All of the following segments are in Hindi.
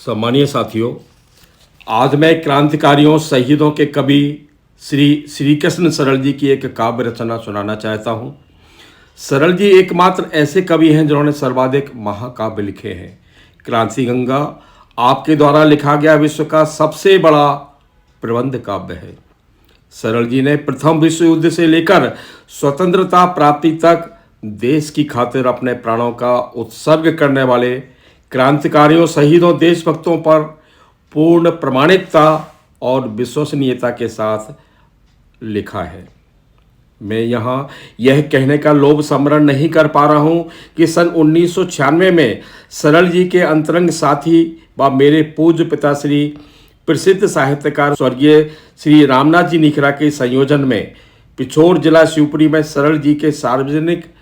सम्मानीय साथियों, आज मैं क्रांतिकारियों शहीदों के कवि श्री श्री कृष्ण सरल जी की एक काव्य रचना सुनाना चाहता हूँ। सरल जी एकमात्र ऐसे कवि हैं जिन्होंने सर्वाधिक महाकाव्य लिखे हैं। क्रांति गंगा आपके द्वारा लिखा गया विश्व का सबसे बड़ा प्रबंध काव्य है। सरल जी ने प्रथम विश्व युद्ध से लेकर स्वतंत्रता प्राप्ति तक देश की खातिर अपने प्राणों का उत्सर्ग करने वाले क्रांतिकारियों शहीदों देशभक्तों पर पूर्ण प्रामाणिकता और विश्वसनीयता के साथ लिखा है। मैं यहाँ यह कहने का लोभ स्मरण नहीं कर पा रहा हूँ कि सन 1996 में सरल जी के अंतरंग साथी व मेरे पूज्य पिताश्री प्रसिद्ध साहित्यकार स्वर्गीय श्री रामनाथ जी निखरा के संयोजन में पिछोर जिला शिवपुरी में सरल जी के सार्वजनिक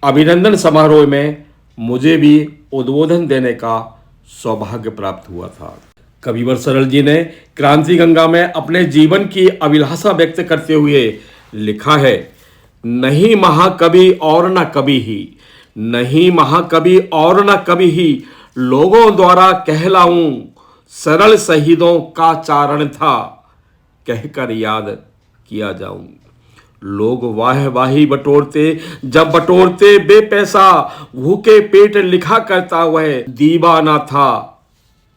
अभिनंदन समारोह में मुझे भी उद्बोधन देने का सौभाग्य प्राप्त हुआ था। कविवर सरल जी ने क्रांति गंगा में अपने जीवन की अभिलाषा व्यक्त करते हुए लिखा है, नहीं महाकवि और न कवि ही, नहीं महाकवि और न कवि ही, लोगों द्वारा कहलाऊं सरल शहीदों का चारण था, कहकर याद किया जाऊं। लोग वाह वाही बटोरते जब बटोरते बेपैसा, भूखे पेट लिखा करता वह दीवाना था,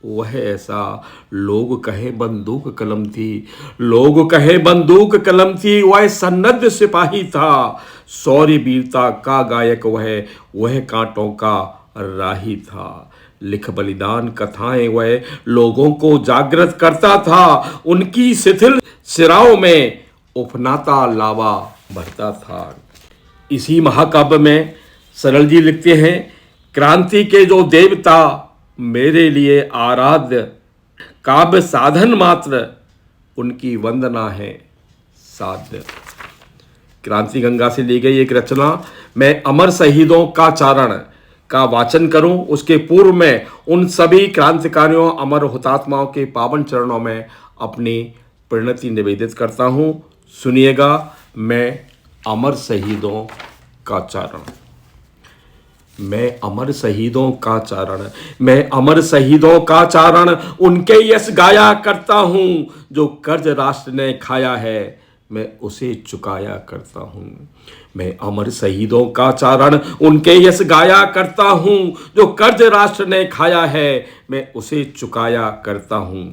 वह ऐसा। लोग कहे बंदूक कलम थी, लोग कहे बंदूक कलम थी, वह सन्नद्ध सिपाही था, शौर्य वीरता का गायक वह कांटों का राही था। लिख बलिदान कथाएं वह लोगों को जागृत करता था, उनकी शिथिल सिराओं में उफनाता लावा भरता था। इसी महाकाव्य में सरल जी लिखते हैं, क्रांति के जो देवता मेरे लिए आराध्य, काव्य साधन मात्र उनकी वंदना है साध्य। क्रांति गंगा से ली गई एक रचना मैं अमर शहीदों का चारण का वाचन करूं, उसके पूर्व में उन सभी क्रांतिकारियों अमर हुतात्माओं के पावन चरणों में अपनी प्रणति निवेदित करता हूं। सुनिएगा, मैं अमर शहीदों का चारण। मैं अमर शहीदों का चारण, मैं अमर शहीदों का चारण, उनके यश गाया करता हूं, जो कर्ज राष्ट्र ने खाया है मैं उसे चुकाया करता हूं। मैं अमर शहीदों का चारण, उनके यश गाया करता हूं, जो कर्ज राष्ट्र ने खाया है मैं उसे चुकाया करता हूं।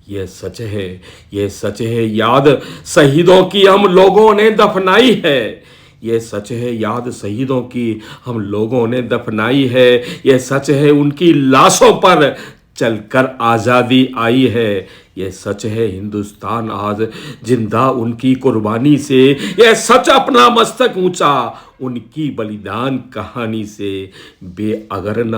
यह सच है, यह सच है, याद शहीदों की हम लोगों ने दफनाई है। यह सच है, याद शहीदों की हम लोगों ने दफनाई है। यह सच है, उनकी लाशों पर चलकर आज़ादी आई है। यह सच है, हिंदुस्तान आज जिंदा उनकी कुर्बानी से। यह सच, अपना मस्तक ऊंचा उनकी बलिदान कहानी से। बे अगर न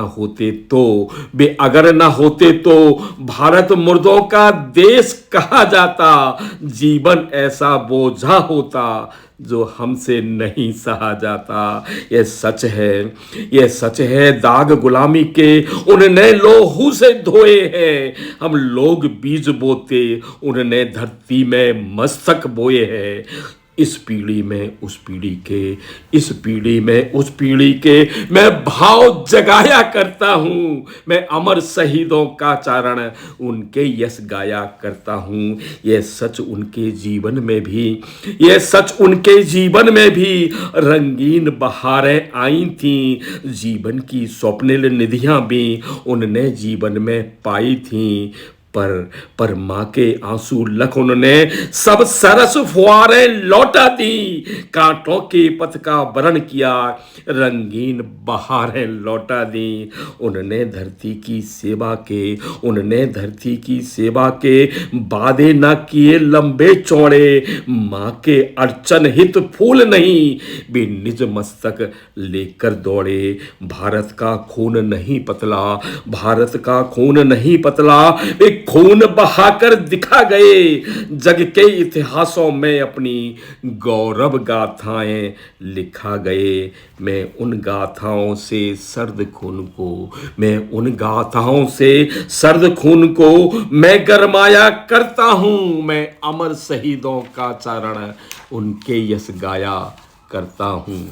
होते तो भारत मुर्दों का देश कहा जाता। जीवन ऐसा बोझा होता जो हमसे नहीं सहा जाता। यह सच है, यह सच है, दाग गुलामी के उनने लोहू से धोए हैं। हम लोग बीज बोते उनने धरती में मस्तक बोए हैं। इस पीढ़ी में उस पीढ़ी के, इस पीढ़ी में उस पीढ़ी के मैं भाव जगाया करता हूँ। मैं अमर शहीदों का चारण, उनके यश गाया करता हूँ। यह सच उनके जीवन में भी, यह सच उनके जीवन में भी रंगीन बहारें आई थीं। जीवन की स्वप्निल निधियाँ भी उनने जीवन में पाई थीं। पर माँ के आंसू लख उन्होंने सब सरस फुहारें लौटा दी। कांटों के पथ का वरण किया, रंगीन बहारें लौटा दी। उन्होंने धरती की सेवा के, उन्होंने धरती की सेवा के वादे न किए लंबे चौड़े। माँ के अर्चन हित फूल नहीं, वे निज मस्तक लेकर दौड़े। भारत का खून नहीं पतला, भारत का खून नहीं पतला, वे खून बहाकर दिखा गए। जग के इतिहासों में अपनी गौरव गाथाएं लिखा गए। मैं उन गाथाओं से सर्द खून को, मैं उन गाथाओं से सर्द खून को मैं गरमाया करता हूं। मैं अमर शहीदों का चारण, उनके यश गाया करता हूं।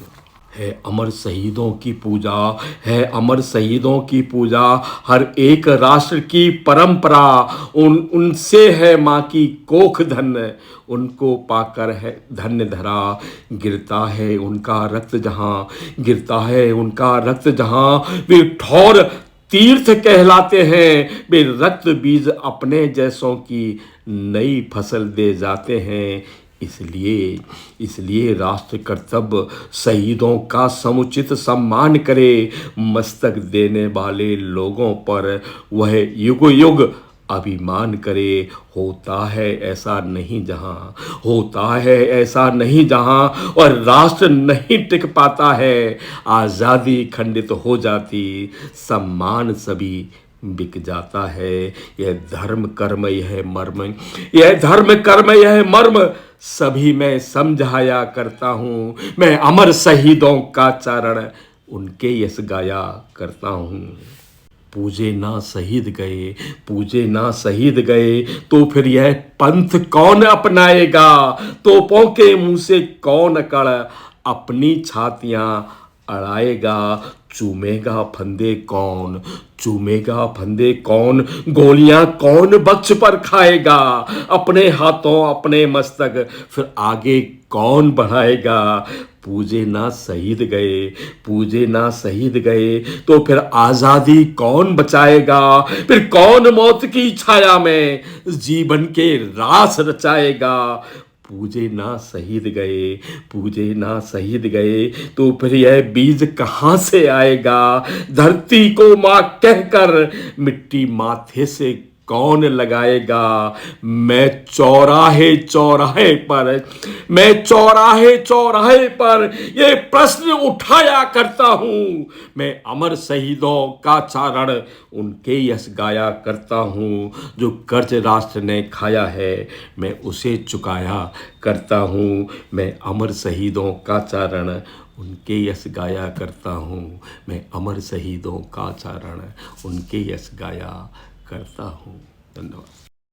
है अमर शहीदों की पूजा, है अमर शहीदों की पूजा, हर एक राष्ट्र की परंपरा, उनसे है माँ की कोख धन्य, उनको पाकर है धन्य धरा, गिरता है उनका रक्त जहाँ, गिरता है उनका रक्त जहाँ, वे ठौर तीर्थ कहलाते हैं, वे रक्त बीज अपने जैसों की नई फसल दे जाते हैं। इसलिए इसलिए राष्ट्र कर्तव्य शहीदों का समुचित सम्मान करे, मस्तक देने वाले लोगों पर वह युग युग अभिमान करे। होता है ऐसा नहीं जहाँ, होता है ऐसा नहीं जहाँ, और राष्ट्र नहीं टिक पाता है, आज़ादी खंडित हो जाती, सम्मान सभी बिक जाता है। यह धर्म कर्म यह मर्म, यह धर्म कर्म यह मर्म, सभी मैं समझाया करता हूँ, मैं अमर शहीदों का चारण उनके यश गाया करता हूँ। पूजे ना शहीद गए, पूजे ना शहीद गए, तो फिर यह पंथ कौन अपनाएगा, तोपों के मुंह से कौन अकड़ अपनी छातियां अड़ाएगा, चूमेगा फंदे कौन, चूमेगा फंदे कौन, गोलियां कौन बख्श पर खाएगा, अपने हाथों अपने मस्तक फिर आगे कौन बढ़ाएगा। पूजे ना शहीद गए, पूजे ना शहीद गए, तो फिर आज़ादी कौन बचाएगा, फिर कौन मौत की छाया में जीवन के रास रचाएगा। पूजे ना शहीद गए, पूजे ना शहीद गए, तो फिर यह बीज कहाँ से आएगा, धरती को माँ कहकर मिट्टी माथे से कौन लगाएगा। मैं चौराहे चौराहे पर, मैं चौराहे चौराहे पर ये प्रश्न उठाया करता हूँ, मैं अमर शहीदों का चारण उनके यश गाया करता हूँ, जो कर्ज राष्ट्र ने खाया है मैं उसे चुकाया करता हूँ, मैं अमर शहीदों का चारण उनके यश गाया करता हूँ, मैं अमर शहीदों का चारण उनके यश गाया करता हूँ। धन्यवाद।